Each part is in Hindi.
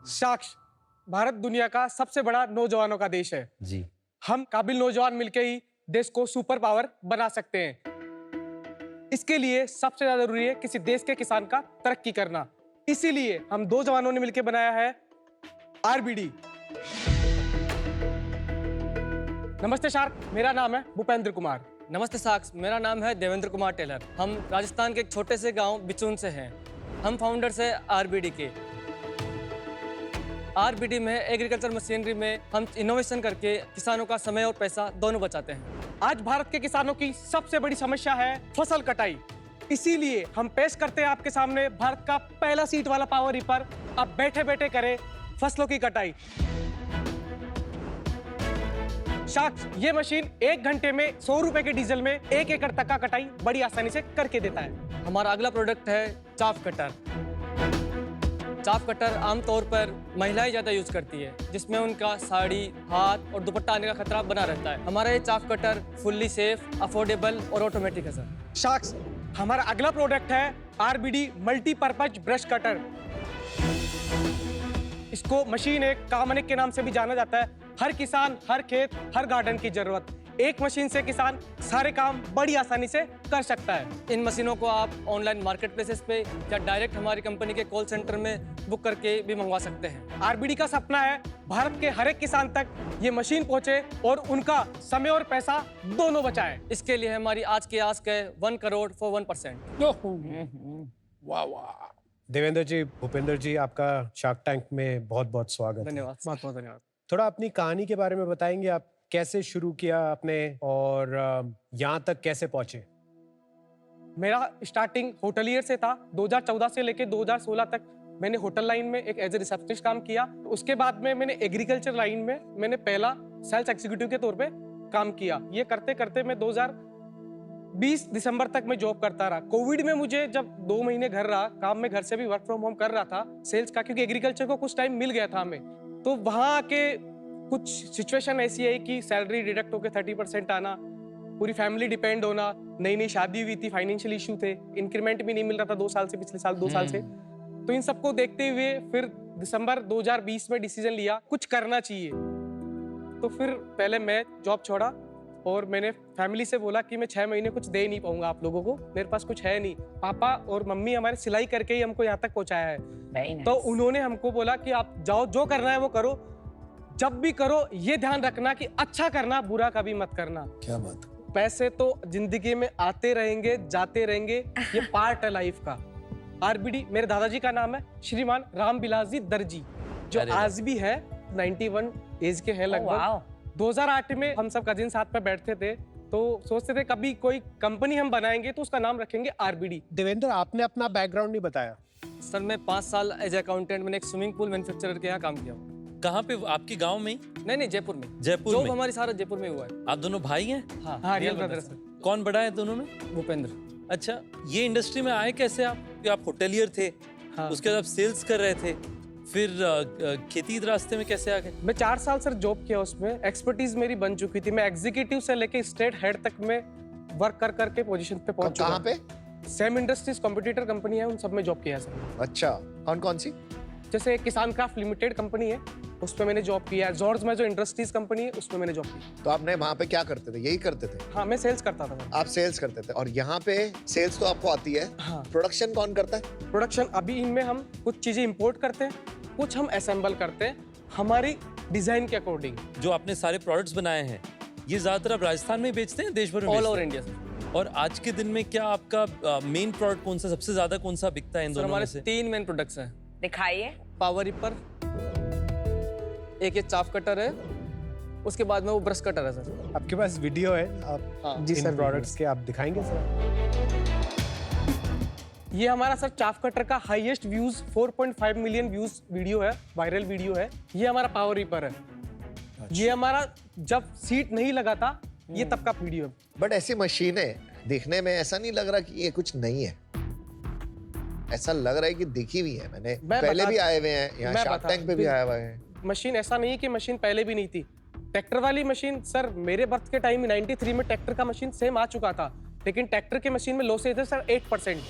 साक्ष, भारत दुनिया का सबसे बड़ा नौजवानों का देश है जी। हम काबिल नौजवान मिलके ही देश को सुपर पावर बना सकते हैं। इसके लिए सबसे ज्यादा जरूरी है किसी देश के किसान का तरक्की करना। इसीलिए हम दो जवानों ने मिलकर बनाया है आरबीडी। नमस्ते शार्क, मेरा नाम है भूपेंद्र कुमार। नमस्ते साक्ष, मेरा नाम है देवेंद्र कुमार टेलर। हम राजस्थान के एक छोटे से गांव बिचून से हैं। हम फाउंडर्स हैं आरबीडी के। आरबीडी में एग्रीकल्चर मशीनरी में हम इनोवेशन करके किसानों का समय और पैसा दोनों बचाते हैं। आज भारत के किसानों की सबसे बड़ी समस्या है फसल कटाई। इसीलिए हम पेश करते हैं आपके सामने भारत का पहला सीट वाला पावर रीपर। अब बैठे बैठे करें फसलों की कटाई। साक्ष, ये मशीन 1 घंटे में 100 रुपए के डीजल में 1 एकड़ तक का कटाई बड़ी आसानी से करके देता है। हमारा अगला प्रोडक्ट है चाफ कटर। चाफ कटर आमतौर पर महिलाएं ज़्यादा यूज करती है, जिसमें उनका साड़ी, हाथ और दुपट्टा आने का खतरा बना रहता है। हमारा ये chaff cutter fully safe, affordable और ऑटोमेटिक है सर। साक्ष, हमारा अगला प्रोडक्ट है आरबीडी मल्टीपर्पज ब्रश कटर। इसको मशीन एक कामनिक के नाम से भी जाना जाता है। हर किसान, हर खेत, हर गार्डन की जरूरत। एक मशीन से किसान सारे काम बड़ी आसानी से कर सकता है। इन मशीनों को आप ऑनलाइन मार्केट प्लेसेस पे या डायरेक्ट हमारी कंपनी के कॉल सेंटर में बुक करके भी मंगवा सकते हैं। आरबीडी का सपना है भारत के हर एक किसान तक ये मशीन पहुंचे और उनका समय और पैसा दोनों बचाए। इसके लिए हमारी आज की आस्क है 1 करोड़ for 1%। वाह वाह। देवेंद्र जी, भूपेंद्र जी, आपका शार्क टैंक में बहुत बहुत स्वागत है। धन्यवाद। बहुत बहुत धन्यवाद। थोड़ा अपनी कहानी के बारे में बताएंगे, आप कैसे शुरू किया आपने और यहाँ तक कैसे पहुंचे? मेरा स्टार्टिंग होटलियर से था। 2014 से लेकर 2016 तक मैंने होटल लाइन में एक एज ए रिसेप्शनिस्ट काम किया। उसके बाद में मैंने एग्रीकल्चर लाइन में मैंने पहला सेल्स एग्जीक्यूटिव के तौर पे काम किया। ये करते करते मैं 2020 दिसंबर तक मैं जॉब करता रहा। कोविड में मुझे जब 2 महीने घर रहा, काम में घर से भी वर्क फ्रॉम होम कर रहा था सेल्स का, क्योंकि एग्रीकल्चर को कुछ टाइम मिल गया था हमें। तो वहाँ आके कुछ सिचुएशन ऐसी है कि सैलरी डिडक्ट होकर 30% आना, पूरी फैमिली डिपेंड होना, नई नई शादी हुई थी, फाइनेंशियल इशू थे, इंक्रीमेंट भी नहीं मिल रहा था 2 साल से, पिछले साल 2 साल से। तो इन सबको देखते हुए फिर दिसंबर 2020 में डिसीजन लिया कुछ करना चाहिए। तो फिर पहले मैं जॉब छोड़ा और मैंने फैमिली से बोला कि मैं 6 महीने कुछ दे नहीं पाऊंगा आप लोगों को, मेरे पास कुछ है नहीं। पापा और मम्मी हमारे सिलाई करके ही हमको यहाँ तक पहुँचाया है। तो उन्होंने हमको बोला कि आप जाओ, जो करना है वो करो, जब भी करो ये ध्यान रखना कि अच्छा करना, बुरा कभी मत करना। क्या बात। पैसे तो जिंदगी में आते रहेंगे, जाते रहेंगे, ये पार्ट है लाइफ का। आरबीडी, मेरे दादाजी का नाम है श्रीमान रामबिलास जी दर्जी, जो आज भी है 91 एज के हैं लगभग। 2008 में हम सब कजिन साथ में बैठते थे तो सोचते थे कभी कोई कंपनी हम बनाएंगे तो उसका नाम रखेंगे आरबीडी। देवेंद्र, आपने अपना बैकग्राउंड नहीं बताया। सर मैं 5 साल एज अकाउंटेंट मैंने एक स्विमिंग पूल मैन्युफैक्चरर के यहाँ काम किया। कहाँ पे? आपके गांव में ही? नहीं, जयपुर में। जयपुर जॉब में? हमारी सारा जयपुर में हुआ है। आप दोनों भाई हैं? हाँ, रियल ब्रदर सर। कौन बड़ा है दोनों में? भूपेंद्र। अच्छा, ये इंडस्ट्री में आए कैसे आप? कि आप होटेलियर थे, हाँ। उसके बाद आप सेल्स कर रहे थे, फिर खेती के रास्ते में कैसे आ गए? मैं 4 साल सर जॉब किया, उसमें एक्सपर्टीज मेरी बन चुकी थी। मैं एग्जीक्यूटिव से लेके स्टेट हेड तक में वर्क कर करके पोजीशन पे पहुंच चुका। कहाँ पे? सेम इंडस्ट्रीज कॉम्पिटिटर कंपनी है, उन सब में जॉब किया है सर। अच्छा, कौन कौन सी? जैसे किसान क्राफ्ट लिमिटेड कंपनी है, उसमें मैंने जॉब किया है। जॉर्ज में जो इंडस्ट्रीज कंपनी है, उसमें मैंने जॉब की। तो आपने वहाँ पे क्या करते थे? यही करते थे? हाँ, मैं सेल्स करता था। आप सेल्स करते थे और यहाँ पे सेल्स तो आपको आती है। हाँ। प्रोडक्शन कौन करता है? प्रोडक्शन अभी इनमें हम कुछ चीजें इंपोर्ट करते हैं, कुछ हम असेंबल करते हैं हमारी डिजाइन के अकॉर्डिंग। जो आपने सारे प्रोडक्ट्स बनाए हैं, ये ज्यादातर आप राजस्थान में बेचते हैं, देश भर में ऑल बेचते ओवर हैं? India sir. और आज के दिन में क्या आपका मेन प्रोडक्ट कौन सा, सबसे ज्यादा कौन सा बिकता है इन सर दोनों हमारे में से? 3 मेन प्रोडक्ट्स हैं। दिखाइए। पावर रिपर, एक ये चाफ कटर है, उसके बाद में वो ब्रश कटर है सर। आपके पास वीडियो है, आप हाँ। जी इन सर, प्रोडक्ट्स के आप दिखाएंगे सर? ये हमारा सर चाफ कटर का highest views 4.5 million views video है, वायरल वीडियो है। ये हमारा पावर रीपर है। ये हमारा जब सीट नहीं लगा था, ये तब का वीडियो है। बट ऐसी मशीनें देखने में ऐसा नहीं लग रहा कि ये कुछ नहीं है, ऐसा लग रहा है कि देखी हुई है। मैंने पहले भी आए हुए हैं यहाँ, शार्क टैंक पे भी आए हुए हैं। मशीन ऐसा नहीं है कि मशीन पहले भी नहीं थी। ट्रैक्टर वाली मशीन सर मेरे बर्थ के टाइम 93 में ट्रैक्टर का मशीन सेम आ चुका था, लेकिन ट्रैक्टर के मशीन में लॉसेज है सर 8%।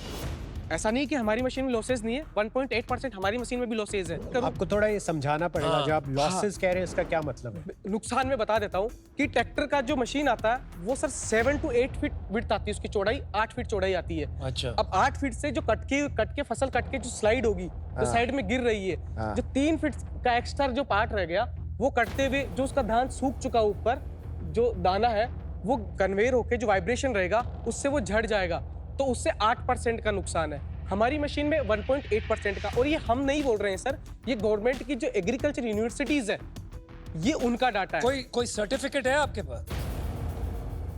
ऐसा नहीं कि हमारी मशीन में लॉसेज नहीं है, 1.8% हमारी मशीन में भी लॉसेज है। आपको थोड़ा ये समझाना पड़ेगा, हाँ, जब आप लॉसेस कह रहे हैं इसका क्या मतलब है? नुकसान में बता देता हूँ कि ट्रैक्टर का जो मशीन आता है वो सर 7 to 8 फीट विड्थ आती है, उसकी चौड़ाई 8 फीट चौड़ाई आती है। अच्छा। अब 8 फीट से जो कट के फसल कट के जो स्लाइड होगी, जो साइड में गिर रही है, हाँ। जो 3 फीट का एक्स्ट्रा जो पार्ट रह गया, वो कटते हुए जो उसका धान सूख चुका ऊपर, जो दाना है वो कन्वेयर होके जो वाइब्रेशन रहेगा उससे वो झड़ जाएगा, तो उससे 8% का नुकसान है। हमारी मशीन में 1.8% का, और ये हम नहीं बोल रहे हैं सर, ये गवर्नमेंट की जो एग्रीकल्चर यूनिवर्सिटीज है, ये उनका डाटा है। कोई सर्टिफिकेट है आपके पास?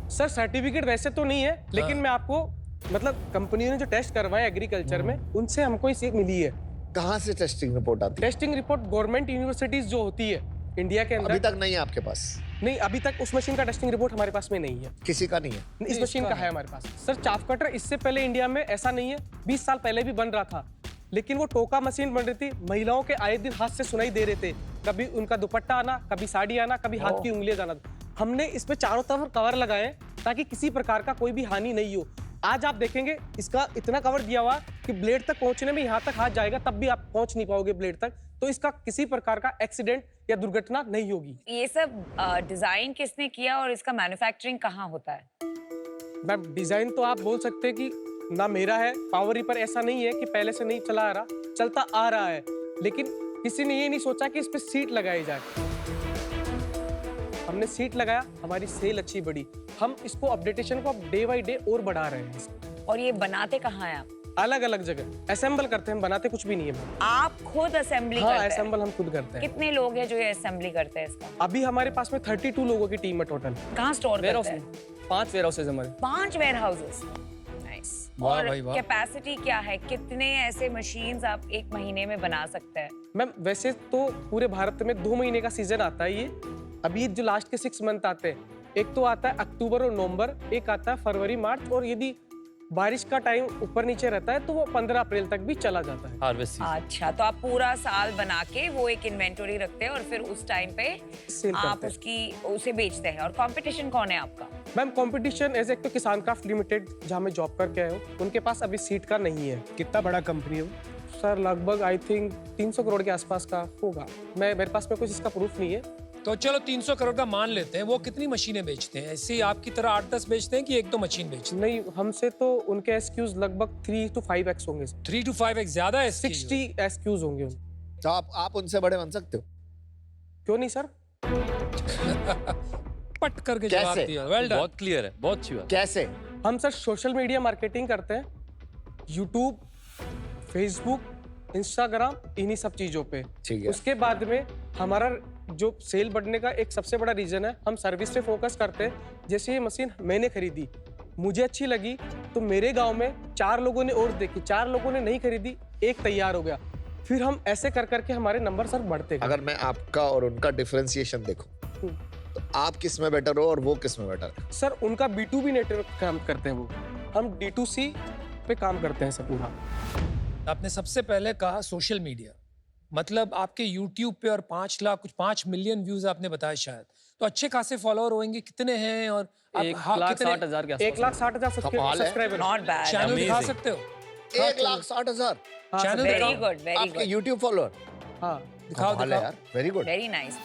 सर सर्टिफिकेट वैसे तो नहीं है, लेकिन मैं आपको मतलब कंपनियों ने जो टेस्ट करवाए एग्रीकल्चर में, उनसे हमको ये मिली है। कहाँ से टेस्टिंग रिपोर्ट आती है? टेस्टिंग रिपोर्ट गवर्नमेंट यूनिवर्सिटीज जो होती है इंडिया के अभी अंदर, तक नहीं है आपके पास? नहीं अभी तक उस मशीन का टेस्टिंग रिपोर्ट हमारे पास में नहीं है। किसी का नहीं है? इस मशीन का है हमारे पास। सर चाफ कटर इससे पहले इंडिया में ऐसा नहीं है, 20 साल पहले भी बन रहा था, लेकिन वो टोका मशीन बन रही थी, महिलाओं के आए दिन हाथ से सुनाई दे रहे थे, कभी उनका दुपट्टा आना, कभी साड़ी आना, कभी हाथ की उंगलियां जाना। हमने इस पे चारों तरफ कवर लगाए ताकि किसी प्रकार का कोई भी हानि नहीं हो। आज आप देखेंगे इसका इतना कवर दिया हुआ कि ब्लेड तक पहुंचने में यहाँ तक हाथ जाएगा, तब भी आप पहुंच नहीं पाओगे ब्लेड तक, तो इसका किसी प्रकार का एक्सीडेंट या दुर्घटना नहीं होगी। ये सब डिजाइन किसने किया और इसका मैन्युफैक्चरिंग कहाँ होता है? मैम डिजाइन तो आप बोल सकते हैं कि ना मेरा है, पावर रिपर ऐसा नहीं है कि पहले से नहीं चला आ रहा, चलता आ रहा है, लेकिन किसी ने ये नहीं सोचा कि इस पे सीट लगाई जाए। हमने सीट लगाया, हमारी सेल अच्छी बढ़ी, हम इसको अपडेटेशन को अब डे बाई डे और बढ़ा रहे हैं। और ये बनाते कहाँ हैं आप? अलग अलग जगह असेंबल करते हैं, बनाते कुछ भी नहीं है मैम। आप खुद असेंबली हाँ करते हैं? असेंबल हम खुद करते हैं। कितने लोग हैं जो ये असेंबली करते हैं इसका? अभी हमारे पास में 32 लोगों की टीम है टोटल। कहाँ स्टोर वेयर करते हाउस हैं? में 5 वेयर हाउसेज हमारे। 5 वेयर हाउसेस। नाइस। वाह और भाई वाह। कैपेसिटी क्या है? कितने ऐसे मशीन्स आप एक महीने में बना सकते हैं? मैम वैसे तो पूरे भारत में 2 महीने का सीजन आता है ये। अभी जो लास्ट के 6 मंथ आते हैं, एक तो आता है अक्टूबर और नवंबर, एक आता है फरवरी मार्च, और यदि बारिश का टाइम ऊपर नीचे रहता है तो वो 15 अप्रैल तक भी चला जाता है। हार्वेस्ट अच्छा, तो आप पूरा साल बना के वो एक इन्वेंटरी रखते हैं और फिर उस टाइम पे सेल आप करते हैं। उसे बेचते हैं। और कंपटीशन कौन है आपका? मैम कंपटीशन एज एक तो किसान क्राफ्ट लिमिटेड जहाँ मैं जॉब करके आया हूँ, उनके पास अभी सीट का नहीं है। कितना बड़ा कंपनी है वो? सर लगभग आई थिंक 300 करोड़ के आसपास का होगा। मेरे पास में कुछ इसका प्रूफ नहीं है। तो चलो 300 करोड़ का मान लेते हैं, वो कितनी मशीनें बेचते हैं? ऐसे ही आपकी तरह 8-10 बेचते हैं कि 1-2 मशीन बेचते नहीं, हमसे तो उनके एसक्यूज लगभग 3 to 5x होंगे। हैं? 3 to 5x ज्यादा है? 60 एसक्यूज होंगे। तो आप उनसे बड़े बन सकते हो? क्यों नहीं सर? पट करके जवाब कैसे? दिया। Well done. बहुत क्लियर है, बहुत अच्छी बात। कैसे? हम सर सोशल मीडिया मार्केटिंग करते हैं, यूट्यूब, फेसबुक, इंस्टाग्राम, इन्हीं सब चीजों पे। ठीक है। उसके बाद में हमारा जो सेल बढ़ने का एक सबसे बड़ा रीजन है, हम सर्विस पे फोकस करते हैं। जैसे ये मशीन मैंने खरीदी, मुझे अच्छी लगी, तो मेरे गांव में 4 लोगों ने और देखी, 4 लोगों ने नहीं खरीदी, एक तैयार हो गया। फिर हम ऐसे कर करके हमारे नंबर सर बढ़ते गए। अगर मैं आपका और उनका डिफरेंशिएशन देखूं, तो आप किस में बेटर हो और वो किस में बेटर है? सर उनका B2B नेटवर्क काम करते हैं वो, हम D2C पे काम करते हैं सर पूरा। आपने सबसे पहले कहा सोशल मीडिया, मतलब आपके YouTube पे और 5 लाख कुछ 5 मिलियन व्यूज आपने बताया शायद, तो अच्छे खासे फॉलोअर होंगे। कितने हैं? और आप 1,60,000 के आसपास। 1,60,000 कमाल है। सब्सक्राइबर। Not bad. चैनल दिखा Amazing। सकते हो? 1,60,000 चैनल वेरी दिखाओ। गुड, वेरी आपके गुड, YouTube फॉलोअर? हाँ दिखाओ कमाल है दिखाओ। यार, वेरी गुड। Very nice.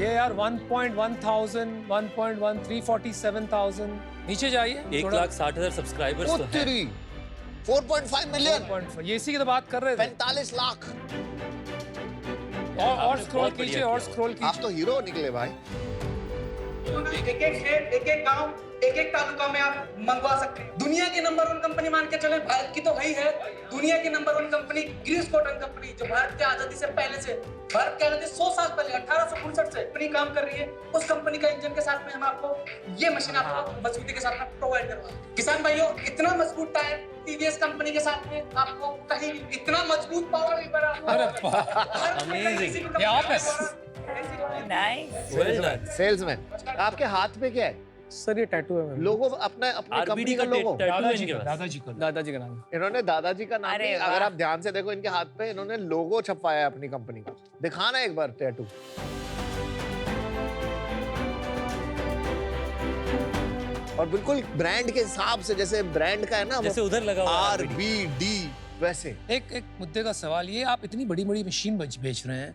ये यार 1.1,000, 1.1, 347,000। नीचे जाइए। 1,60,000 सब्सक्राइबर्स तो हैं। तेरी 4.5 मिलियन, 4.5 ये इसी की तो बात कर रहे थे। 45 लाख। और स्क्रॉल बहुत बढ़िया कीजिए, किया। और स्क्रॉल आप कीजिए। तो हीरो निकले भाई। एक एक शहर, एक एक गांव, एक एक तालुका में आप मंगवा सकते हैं। दुनिया की नंबर 1 कंपनी मान के चले, भारत की तो है ही है। दुनिया की number 1 company Greaves Cotton company, जो भारत की आजादी से पहले से, भारत की आजादी 100 साल पहले 1865 से अपनी काम कर रही है। उस कंपनी का इंजन के साथ में हम आपको ये मशीन आपको मजबूती के साथ में प्रोवाइड करवा। किसान भाइयों, इतना मजबूत टायर टीवीएस कंपनी के साथ में आपको कहीं भी इतना मजबूत पावर Amazing. ये आप है। नाइस। Well done. सेल्समैन, आपके हाथ पे क्या है? सर ये टैटू है मैम। लोगो अपने अपनी कंपनी RBD का का लोगो। टैटू है दादाजी इनके का, पास। दादाजी का। दादाजी का नाम है। इन्होंने दादाजी का नाम अरे नहीं, वाह। अगर आप ध्यान से देखो इनके हाथ पे इन्होंने लोगो छपवाया है अपनी कंपनी का। दिखाना एक बार टैटू। और बिल्कुल ब्रांड के हिसाब से, जैसे ब्रांड का है ना जैसे उधर लगा हुआ है RBD वैसे। एक मुद्दे का सवाल, ये आप इतनी बड़ी बड़ी मशीन बेच रहे हैं,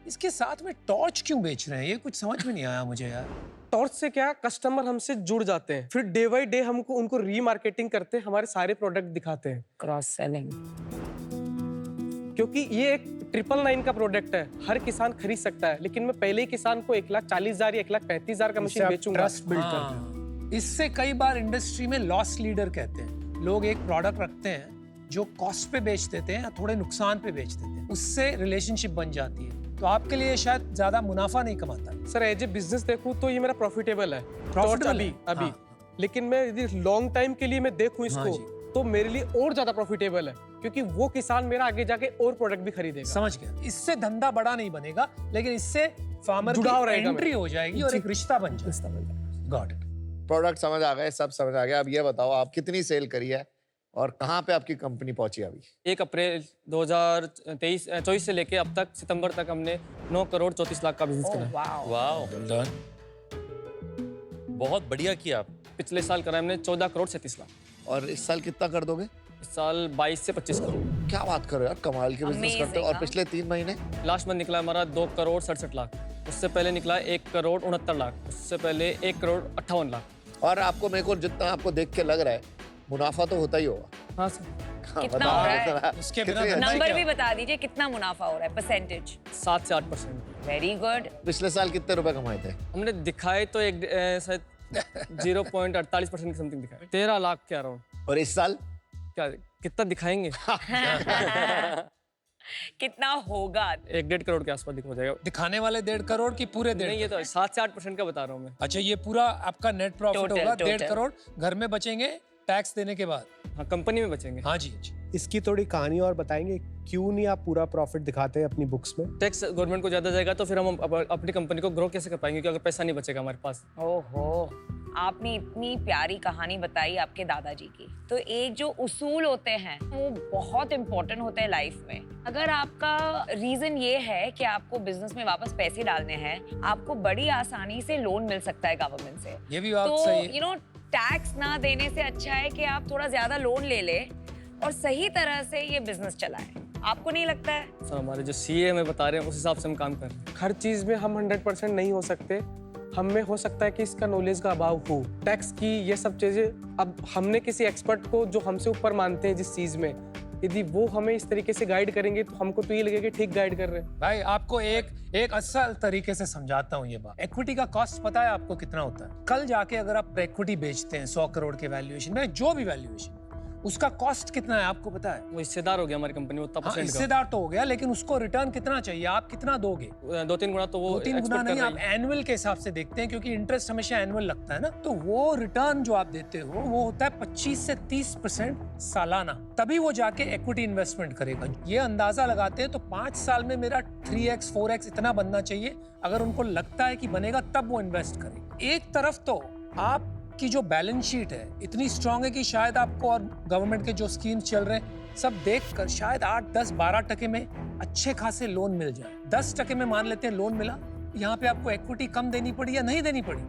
इसके साथ में टॉर्च क्यों बेच रहे हैं? ये कुछ समझ में नहीं आया मुझे यार। टॉर्च से क्या, कस्टमर हमसे जुड़ जाते हैं, फिर डे बाई डे हमको उनको रीमार्केटिंग करते हैं, हमारे सारे प्रोडक्ट दिखाते हैं। Cross selling. क्योंकि ये एक 999 का प्रोडक्ट है, हर किसान खरीद सकता है, लेकिन मैं पहले ही किसान को 1,40,000 या 1,35,000 का मशीन बेचूंगा। ट्रस्ट बिल्ड करते हैं। इससे कई बार इंडस्ट्री में लॉस लीडर कहते हैं। लोग एक प्रोडक्ट रखते हैं जो कॉस्ट पे बेच देते हैं या थोड़े नुकसान पे बेच देते हैं, उससे रिलेशनशिप बन जाती है। तो आपके लिए शायद ज्यादा मुनाफा नहीं कमाता। सर एज ए बिजनेस देखूं तो ये मेरा प्रॉफिटेबल है, Profitable अभी है? अभी हाँ। लेकिन मैं यदि लॉन्ग टाइम के लिए मैं देखूं इसको, जी। तो मेरे लिए और ज्यादा प्रॉफिटेबल है, क्योंकि वो किसान मेरा आगे जाके और प्रोडक्ट भी खरीदेगा। समझ गया। इससे धंधा बड़ा नहीं बनेगा, लेकिन इससे फार्मर जुड़ाव की रहेगा एंट्री हो जाएगी और एक रिश्ता बन जाएगा। Got it. प्रोडक्ट समझ आ गए, सब समझ आ गया। अब ये बताओ आप कितनी सेल करी है और कहाँ पे आपकी कंपनी पहुंची अभी? 1 अप्रैल 2024 से लेके अब तक सितंबर तक हमने 9 करोड़ 34 लाख का बिजनेस करा है। वाओ, बहुत बढ़िया किया आप। पिछले साल करा हमने 14 करोड़ 37 लाख। और इस साल कितना कर दोगे? इस साल 22 से 25 करोड़। क्या बात कर रहे हो यार, कमाल के बिजनेस करते हो। और Amazing, पिछले 3 महीने? लास्ट मंथ निकला हमारा 2 करोड़ 67 लाख। उससे पहले निकला 1 करोड़ 69 लाख। उससे पहले 1 करोड़ 58 लाख। और आपको, मेरे को जितना आपको देख के लग रहा है, मुनाफा तो होता ही होगा। हाँ सर, हाँ, कितना बताओ हो रहा है? जरा। उसके बिना कितनी धंधा है? नंबर क्या? भी बता दीजिए, कितना मुनाफा हो रहा है, परसेंटेज? 7 से 8%। Very good. पिछले साल कितने रुपए कमाए थे? हमने दिखाए तो एक शायद 0.48% की समथिंग दिखाए। 13 लाख के अराउंड। और इस साल? क्या कितना दिखाएंगे? कितना होगा? 1-1.5 करोड़ के आसपास हो जाएगा। दिखाने वाले 1.5 करोड़ की पूरे 1.5? नहीं, ये तो 7 से 8% का बता रहा हूँ मैं। अच्छा, ये पूरा आपका नेट प्रॉफिट Total, होगा 1.5 total। करोड़ घर में बचेंगे टैक्स देने के बाद? हाँ, कंपनी में बचेंगे। हाँ जी, हाँ जी। इसकी थोड़ी कहानी और बताएंगे, क्यों नहीं आप पूरा प्रॉफिट दिखाते हैं अपनी बुक्स में? टैक्स गवर्नमेंट को ज्यादा जाएगा तो फिर हम अपनी कंपनी को ग्रो कैसे कर पाएंगे, क्योंकि अगर पैसा नहीं बचेगा हमारे पास। ओहो, आपने इतनी प्यारी कहानी बताई आपके दादाजी की। तो एक जो उसूल होते हैं वो बहुत इंपॉर्टेंट होते हैं लाइफ में। अगर आपका रीजन ये है कि आपको बिजनेस में वापस पैसे डालने हैं, आपको बड़ी आसानी से लोन मिल सकता है गवर्नमेंट से। ये भी बात तो सही है। यू नो, टैक्स ना देने से अच्छा है कि आप थोड़ा ज्यादा लोन ले ले और सही तरह से ये बिजनेस चलाएं। आपको नहीं लगता है? सर हमारे जो सीए हमें बता रहे हैं उस हिसाब से हम काम कर रहे हैं। हर चीज में हम 100% नहीं हो सकते, हम में हो सकता है कि इसका नॉलेज का अभाव हो, टैक्स की ये सब चीजें। अब हमने किसी एक्सपर्ट को जो हमसे ऊपर मानते हैं जिस चीज में, यदि वो हमें इस तरीके से गाइड करेंगे तो हमको तो ये लगेगा कि ठीक गाइड कर रहे हैं। भाई आपको एक असल तरीके से समझाता हूँ ये बात। इक्विटी का कॉस्ट पता है आपको कितना होता है? कल जाके अगर आप इक्विटी बेचते हैं 100 करोड़ के वैल्यूएशन में, जो भी वैल्यूएशन, उसका कॉस्ट कितना है आपको पता है? वो हिस्सेदार हो गया हमारी कंपनी में उतना हाँ, परसेंट का। हिस्सेदार तो हो गया, लेकिन उसको रिटर्न कितना चाहिए? आप कितना दोगे? 2-3 गुना तो वो 2-3 गुना expect नहीं, कर आप रही है। एनुअल के हिसाब से देखते हैं, क्योंकि इंटरेस्ट हमेशा एनुअल लगता है ना। तो वो रिटर्न जो आप देते हो वो होता है 25 से 30% सालाना। तभी वो जाके इक्विटी इन्वेस्टमेंट करेगा। ये अंदाजा लगाते हैं तो 5 साल में मेरा 3x 4x इतना बनना चाहिए। अगर उनको लगता है कि बनेगा तब वो इन्वेस्ट करेगा। एक तरफ तो आप की जो बैलेंस शीट है इतनी स्ट्रांग है कि शायद आपको, और गवर्नमेंट के जो स्कीम्स चल रहे हैं सब देखकर शायद 8, 10, 12% में अच्छे खासे लोन मिल जाए। 10% में मान लेते हैं लोन मिला, यहाँ पे आपको इक्विटी कम देनी पड़ी या नहीं देनी पड़ी,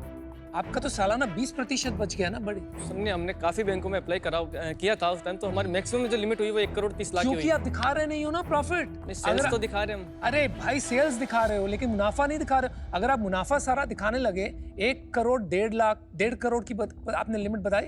आपका तो सालाना 20% बच गया ना। बड़ी हमने काफी बैंकों में अप्लाई किया था उस टाइम, तो हमारी मैक्सिमम जो लिमिट हुई वो 1 करोड़ 30 लाख की क्योंकि हुई। आप दिखा रहे नहीं हो ना प्रॉफिट। सेल्स तो दिखा रहे हैं हम। अरे भाई, सेल्स दिखा रहे हो लेकिन मुनाफा नहीं दिखा रहे हो। अगर आप मुनाफा सारा दिखाने लगे, 1 करोड़ 1.5 लाख 1.5 करोड़ की आपने लिमिट बताई।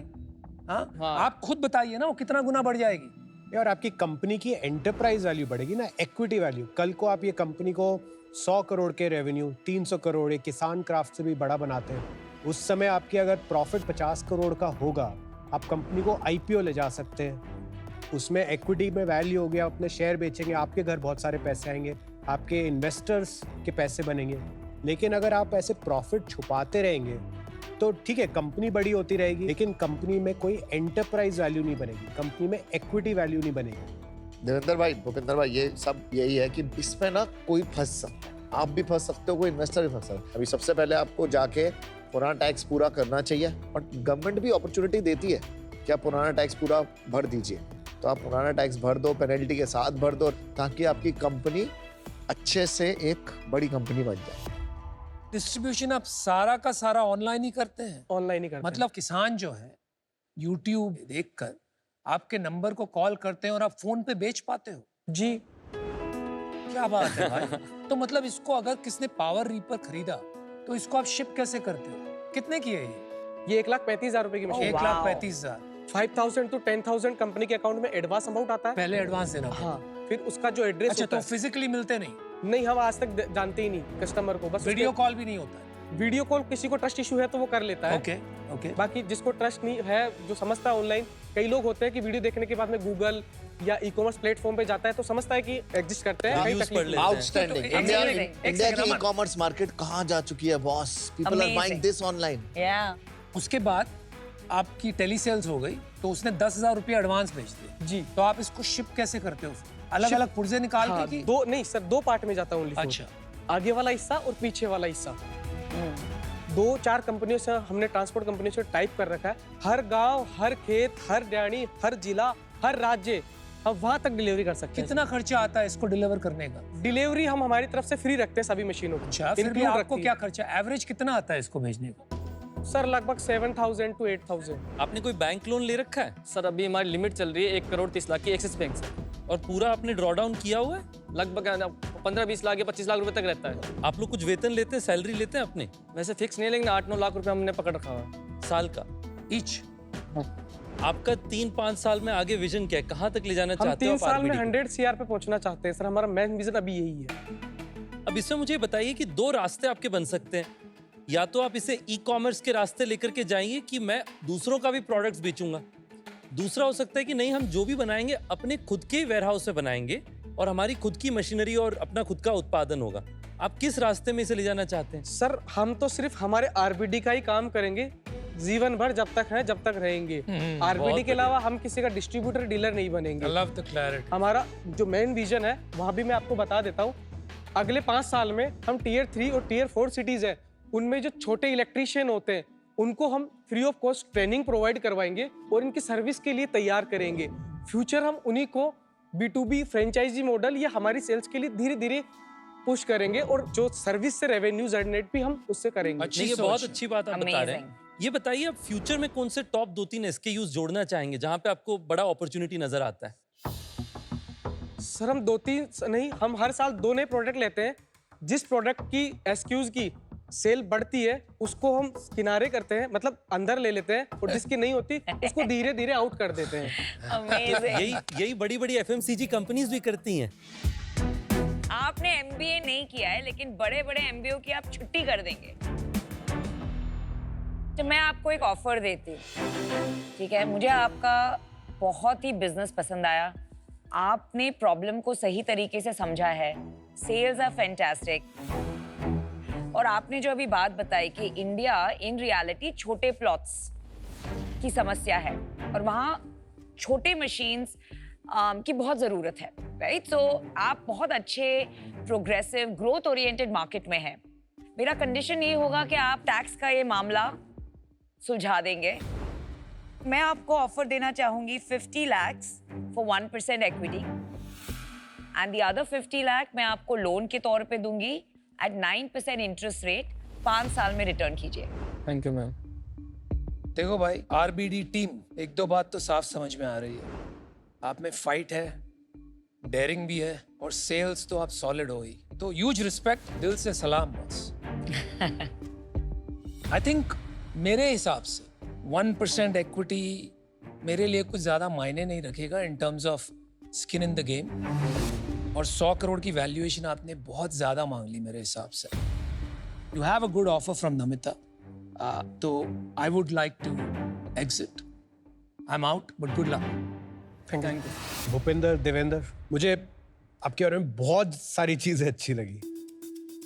हाँ, आप खुद बताइए ना वो कितना गुना बढ़ जाएगी। और आपकी कंपनी की एंटरप्राइज वैल्यू बढ़ेगी ना, इक्विटी वैल्यू। कल को आप ये कंपनी को 100 करोड़ के रेवेन्यू, 300 करोड़, एक किसान क्राफ्ट से भी बड़ा बनाते हैं, उस समय आपकी अगर प्रॉफिट 50 करोड़ का होगा, आप कंपनी को आईपीओ ले जा सकते हैं। उसमें इक्विटी में वैल्यू हो गया, अपने शेयर बेचेंगे, आपके घर बहुत सारे पैसे आएंगे, आपके इन्वेस्टर्स के पैसे बनेंगे। लेकिन अगर आप ऐसे प्रॉफिट छुपाते रहेंगे तो ठीक है, कंपनी बड़ी होती रहेगी, लेकिन कंपनी में कोई एंटरप्राइज वैल्यू नहीं बनेगी, कंपनी में इक्विटी वैल्यू नहीं बनेगी। देवेंद्र भाई, भूपेंद्र भाई, ये सब यही है कि इसमें ना कोई फंस सकता है। आप भी फंस सकते हो, कोई इन्वेस्टर भी फंस सकता है। अभी सबसे पहले आपको जाके पुराना टैक्स पूरा करना चाहिए, और गवर्नमेंट भी अपॉर्चुनिटी देती है कि आप पुराना टैक्स पूरा भर दीजिए। तो आप पुराना टैक्स भर दो, पेनल्टी के साथ भर दो, ताकि आपकी कंपनी अच्छे से एक बड़ी कंपनी बन जाए। डिस्ट्रीब्यूशन आप सारा का सारा ऑनलाइन ही करते हैं? ऑनलाइन ही करते हैं। मतलब किसान जो है YouTube देखकर आपके नंबर को कॉल करते हैं और आप फोन पे बेच पाते हो? जी, क्या बात है भाई। तो मतलब इसको अगर किसने पावर रीपर खरीदा तो इसको आप शिप कैसे करते हो? कितने की है ये 1,35,000 रुपए की मशीन। 1,35,000 5,000 to 10,000 कंपनी के अकाउंट में एडवांस अमाउंट आता है। पहले एडवांस देना पड़ता है। हाँ, फिर उसका जो एड्रेस अच्छा, होता तो फिजिकली मिलते नहीं, है, नहीं हम आज तक जानते ही नहीं कस्टमर को, बस वीडियो कॉल भी नहीं होता है? वीडियो कॉल किसी को ट्रस्ट इशू है तो वो कर लेता है। Okay okay. बाकी जिसको ट्रस्ट नहीं है, जो समझता है ऑनलाइन, कई लोग होते हैं कि वीडियो देखने के बाद में गूगल या ई कॉमर्स प्लेटफॉर्म पे जाता है तो समझता है कि एग्जिस्ट करते हैं, कहीं Reviews तकलीफ पढ़ नहीं। लेते हैं। आउटस्टैंडिंग। एक इंडिया second, एक इंडिया second, की अमन। ई-कॉमर्स मार्केट कहाँ जा चुकी है boss? People are buying Amazing. This online. उसके बाद आपकी टेली सेल्स हो गई तो उसने 10,000 रुपये एडवांस भेज दिए, जी तो आप इसको शिप कैसे करते हो? अलग अलग पुर्जे निकाल हाँ, के कि? दो नहीं सर, दो पार्ट में जाता है ओनली। अच्छा। आगे वाला हिस्सा और पीछे वाला हिस्सा। 2-4 कंपनियों से हमने ट्रांसपोर्ट कंपनियों से टाइप कर रखा है। हर गांव, हर खेत, हर ड्याणी, हर जिला, हर राज्य हम वहां तक डिलीवरी कर सकते हैं। कितना खर्चा आता है इसको डिलीवर करने का? डिलीवरी हम हमारी तरफ से फ्री रखते हैं सभी मशीनों को। अच्छा, फिर भी Include आपको रखती क्या खर्चा, एवरेज कितना आता है इसको भेजने का? है। सर लगभग 7,000 to 8,000। आपने कोई बैंक लोन ले रखा है सर अभी हमारी लिमिट चल रही है 1,30,00,000 की एक्सिस बैंक से। और पूरा आपने ड्रॉ डाउन किया हुआ है? लगभग 15-20 लाख या 25 लाख रुपए तक रहता है। आप लोग कुछ वेतन लेते हैं, सैलरी लेते हैं अपने वैसे फिक्स नहीं है, लेकिन 8-9 लाख रुपए हमने पकड़ रखा है। साल का? ईच? आपका 3-5 साल में आगे विजन क्या है, कहाँ तक ले जाना हम चाहते हो 3 आप साल में RBD को? 100 CR पे पहुंचना चाहते हैं सर। हमारा मेन विजन अभी यही है। अब इसमें मुझे बताइए कि 2 रास्ते आपके बन सकते हैं। या तो आप इसे ई कॉमर्स के रास्ते लेकर के जाएंगे कि मैं दूसरों का भी प्रोडक्ट्स बेचूंगा। दूसरा हो सकता है कि नहीं, हम जो भी बनाएंगे अपने खुद के वेयर हाउस में बनाएंगे और हमारी खुद की मशीनरी और अपना खुद का उत्पादन होगा। आप किस रास्ते में इसे ले जाना चाहते हैं? सर हम तो सिर्फ हमारे आरबीडी का ही काम करेंगे जीवन भर, जब तक है जब तक रहेंगे। आरबीडी के अलावा हम किसी का डिस्ट्रीब्यूटर डीलर नहीं बनेंगे। I love the clarity. हमारा जो मेन विजन है वहाँ भी मैं आपको बता देता हूँ। अगले 5 साल में हम टीयर 3 और टीयर 4 सिटीज हैं, उनमें जो छोटे इलेक्ट्रीशियन होते हैं उनको हम free of cost training provide करवाएंगे और इनकी सर्विस के लिए तैयार करेंगे। फ्यूचर हम उन्हीं को B2B फ्रेंचाइजी मॉडल या हमारी सेल्स के लिए धीरे धीरे पुश करेंगे और जो सर्विस से रेवेन्यू जनरेट भी हम उससे करेंगे। अच्छी नहीं, ये सोच बहुत है। अच्छी बात आप बता रहे हैं। ये बताइए आप फ्यूचर में कौन से टॉप 2-3 SKUs जोड़ना चाहेंगे जहां पे आपको बड़ा अपॉर्चुनिटी नजर आता है? सर हम 2-3 नहीं, हम हर साल 2 नए प्रोडक्ट लेते हैं। जिस प्रोडक्ट की SKUs की सेल बढ़ती है उसको हम किनारे करते हैं, मतलब अंदर ले लेते हैं, और जिसकी नहीं होती उसको धीरे धीरे आउट कर देते हैं। Amazing. यही बड़ी FMCG कंपनीज भी करती हैं। आपने MBA नहीं किया है, लेकिन बड़े बड़े MBO की आप छुट्टी कर देंगे। तो मैं आपको एक ऑफर देती हूँ, ठीक है? मुझे आपका बहुत ही बिजनेस पसंद आया। आपने प्रॉब्लम को सही तरीके से समझा है। Sales are fantastic. और आपने जो अभी बात बताई कि इंडिया इन रियलिटी छोटे प्लॉट्स की समस्या है और वहाँ छोटे मशीन्स की बहुत ज़रूरत है, राइट? सो आप बहुत अच्छे प्रोग्रेसिव ग्रोथ ओरिएंटेड मार्केट में हैं। मेरा कंडीशन ये होगा कि आप टैक्स का ये मामला सुलझा देंगे। मैं आपको ऑफर देना चाहूँगी 50 lakh for 1% equity and the other 50 lakh मैं आपको लोन के तौर पे दूंगी एट 9% इंटरेस्ट रेट। 5 साल में रिटर्न कीजिए। Thank you ma'am. देखो भाई, RBD टीम, एक दो बात तो साफ समझ में आ रही है। आप में फाइट है, डेयरिंग भी है, और सेल्स तो आप सॉलिड हो ही। तो ह्यूज रिस्पेक्ट, दिल से सलाम बॉस। आई थिंक मेरे हिसाब से 1% इक्विटी मेरे लिए कुछ ज्यादा मायने नहीं रखेगा in terms of skin in the game. और 100 करोड़ की वैल्यूएशन आपने बहुत ज्यादा मांग ली मेरे हिसाब से। You have a good offer from Namita, तो I would like to exit. I am out, but good luck. Thank you. Bhupinder, Devendra, मुझे आपके बारे में बहुत सारी चीज़ें अच्छी लगी।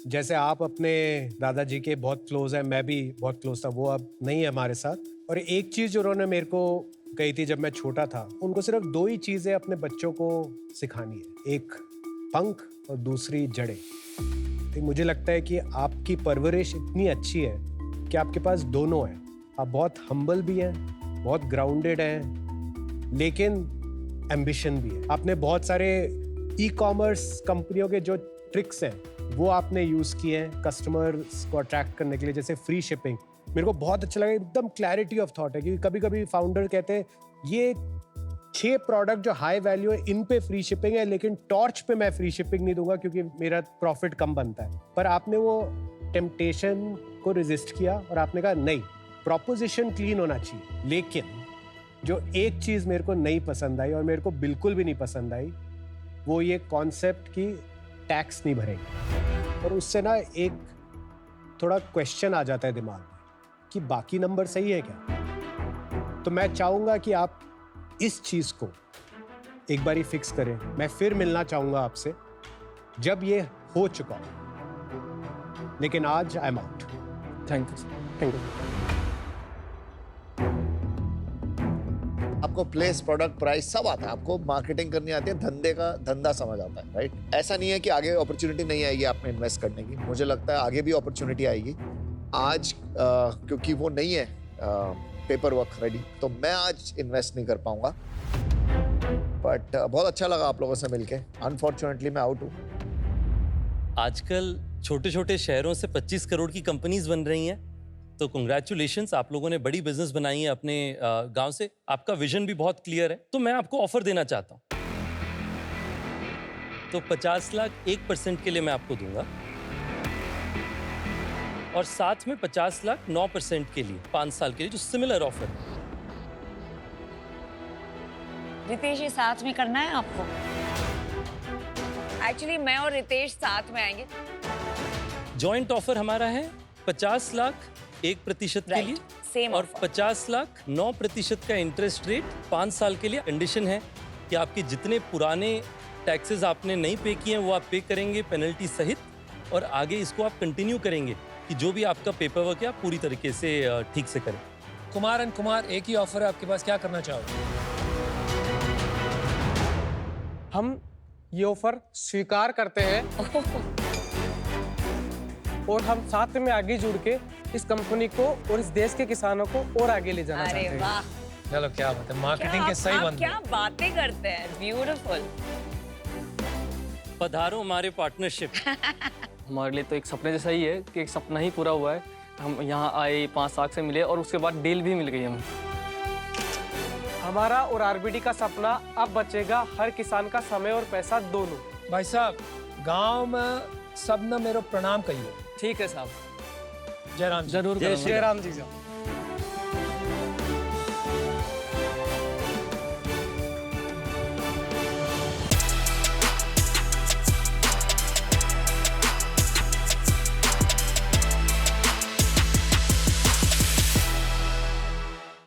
जैसे आप अपने दादाजी के बहुत क्लोज हैं, मैं भी बहुत क्लोज था, वो अब नहीं है हमारे साथ। और एक चीज़ जो उन्होंने मेरे को कही थी जब मैं छोटा था, उनको सिर्फ 2 ही चीज़ें अपने बच्चों को सिखानी है, एक पंख और दूसरी जड़ें। तो मुझे लगता है कि आपकी परवरिश इतनी अच्छी है कि आपके पास दोनों है। आप बहुत हम्बल भी हैं, बहुत ग्राउंडेड हैं, लेकिन एम्बिशन भी है। आपने बहुत सारे ई-कॉमर्स कंपनियों के जो ट्रिक्स हैं वो आपने यूज़ किए हैं कस्टमर्स को अट्रैक्ट करने के लिए, जैसे फ्री शिपिंग। मेरे को बहुत अच्छा लगा, एकदम क्लैरिटी ऑफ थॉट है, क्योंकि कभी कभी फाउंडर कहते हैं ये 6 प्रोडक्ट जो हाई वैल्यू है इन पे फ्री शिपिंग है, लेकिन टॉर्च पे मैं फ्री शिपिंग नहीं दूंगा क्योंकि मेरा प्रॉफिट कम बनता है। पर आपने वो टेम्पटेशन को रेजिस्ट किया और आपने कहा नहीं, प्रॉपोजिशन क्लीन होना चाहिए। लेकिन जो एक चीज़ मेरे को नहीं पसंद आई और मेरे को बिल्कुल भी नहीं पसंद आई, वो ये कॉन्सेप्ट की टैक्स नहीं भरेंगे। और उससे ना एक थोड़ा क्वेश्चन आ जाता है दिमाग में कि बाकी नंबर सही है क्या। तो मैं चाहूँगा कि आप इस चीज़ को एक बारी फिक्स करें। मैं फिर मिलना चाहूँगा आपसे जब ये हो चुका हो, लेकिन आज आई am out. Thank you sir, thank you. आपको प्लेस, प्रोडक्ट, प्राइस सब आता है, आपको मार्केटिंग करनी आती है, धंधे का धंधा समझ आता है, राइट? ऐसा नहीं है कि आगे अपॉर्चुनिटी नहीं आएगी आप में इन्वेस्ट करने की। मुझे लगता है आगे भी अपॉर्चुनिटी आएगी। आज क्योंकि वो नहीं है पेपर वर्क रेडी, तो मैं आज इन्वेस्ट नहीं कर पाऊंगा। बट बहुत अच्छा लगा आप लोगों से मिलके। अनफॉर्चुनेटली मैं आउट हूँ। आजकल छोटे छोटे शहरों से 25 करोड़ की कंपनीज बन रही हैं, तो कंग्रेचुलेशंस, आप लोगों ने बड़ी बिजनेस बनाई है अपने गांव से। आपका विजन भी बहुत क्लियर है। तो मैं आपको ऑफर देना चाहता हूं। तो 50 लाख 1% के लिए मैं आपको दूंगा, और साथ में 50 लाख 9% के लिए 5 साल के लिए, जो सिमिलर ऑफर है। रितेश, ये साथ में करना है आपको? एक्चुअली मैं और रितेश साथ में आएंगे। जॉइंट ऑफर हमारा है 50 लाख 1% के लिए, सेम और 50 लाख 9% का इंटरेस्ट रेट 5 साल के लिए। कंडीशन है कि आपके जितने पुराने टैक्सेस आपने नहीं पे किए हैं वो आप पे करेंगे पेनल्टी सहित, और आगे इसको आप कंटिन्यू करेंगे कि जो भी आपका पेपर वर्क है आप पूरी तरीके से ठीक से करें। कुमार एंड कुमार, एक ही ऑफर है आपके पास, क्या करना चाहोगे? हम ये ऑफर स्वीकार करते हैं और हम साथ में आगे जुड़ के इस कंपनी को और इस देश के किसानों को और आगे ले जाना चाहते अरे हैं। वाह, चलो क्या बात है, मार्केटिंग के सही आप बंदे। क्या बातें करते हैं, ब्यूटीफुल। पधारो हमारे पार्टनरशिप। हमारे लिए तो एक सपने जैसा ही है कि एक सपना ही पूरा हुआ है। हम यहाँ आए, 5 लाख से मिले और उसके बाद डील भी मिल गई हमें। हमारा और आरबीडी का सपना अब बचेगा, हर किसान का समय और पैसा दोनों। भाई साहब, गांव में सब न मेरे प्रणाम कहिए। ठीक है साहब, जय राम जी। जरूर जय करूंगा। श्री जय राम जी।